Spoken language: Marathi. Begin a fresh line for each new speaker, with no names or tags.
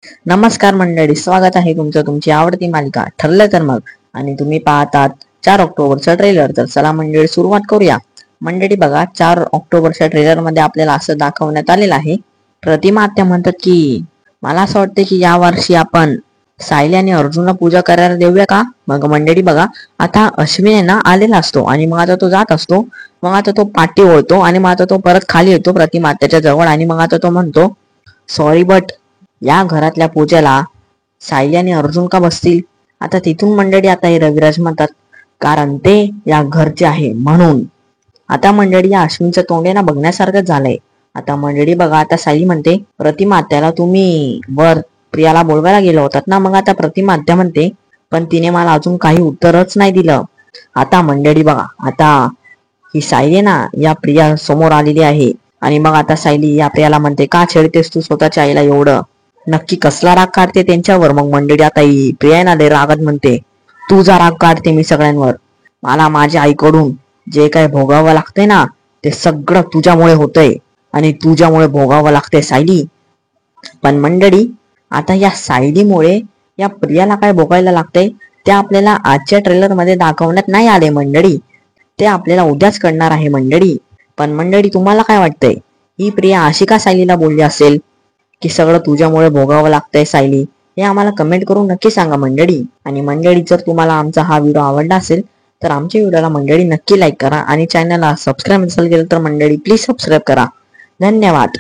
नमस्कार मंडळी, स्वागत आहे तुमचं तुमची आवडती मालिका ठरलं तर मग. आणि तुम्ही पाहतात 4 ऑक्टोबरचा ट्रेलर. तर चला मंडळी सुरुवात करूया. मंडळी बघा, 4 ऑक्टोबरच्या ट्रेलर मध्ये आपल्याला असं दाखवण्यात आलेलं आहे. प्रतिमा आत्या म्हणतात की मला असं वाटतं की या वर्षी आपण सायली आणि अर्जुनला पूजा करायला देऊया का. मग मंडळी बघा, आता अश्विन आहे ना आलेला असतो आणि मग आता तो जात असतो. मग आता तो पाठी ओळतो आणि मग आता तो परत खाली येतो प्रतिमा आत्याच्या जवळ आणि मग आता तो म्हणतो सॉरी बट या घरातल्या पूजेला सायली आणि अर्जुन का बसतील. आता तिथून मंडळी आता हे रविराज म्हणतात कारण ते या घरचे आहे म्हणून. आता मंडळी या अश्विनचं तोंड ना बघण्यासारखं झालंय. आता मंडळी बघा, आता सायली म्हणते प्रतिमा आत्याला तुम्ही वर प्रियाला बोलवायला गेलो होतात ना. मग आता प्रतिमा आत्या म्हणते पण तिने मला अजून काही उत्तरच नाही दिलं. आता मंडळी बघा, आता ही सायली ना या प्रिया समोर आलेली आहे आणि मग आता सायली या प्रियाला म्हणते का छेडतेस तू स्वतःच्या आईला एवढं. नक्की कसला राग काढते त्यांच्यावर. मग मंडळी आता ही प्रिया ना रागात म्हणते तुझा राग काढते मी सगळ्यांवर. मला माझ्या आईकडून जे काय भोगावं लागतंय ना ते सगळं तुझ्यामुळे होतंय आणि तुझ्यामुळे भोगावं लागतंय सायली. पण मंडळी आता या सायलीमुळे या प्रियाला काय भोगायला लागतंय ते आपल्याला आजच्या ट्रेलर मध्ये दाखवण्यात नाही आले मंडळी. ते आपल्याला उद्याच कळणार आहे मंडळी. पण मंडळी तुम्हाला काय वाटतंय, ही प्रिया अशी का सायलीला बोलली असेल की सगळं तुझ्यामुळे भोगावं लागतंय सायली. हे आम्हाला कमेंट करून नक्की सांगा मंडळी. आणि मंडळी जर तुम्हाला आमचा हा व्हिडिओ आवडला असेल तर आमच्या व्हिडिओला मंडळी नक्की लाईक करा आणि चॅनलला सबस्क्राईब नसेल केलं तर मंडळी प्लीज सबस्क्राईब करा. धन्यवाद.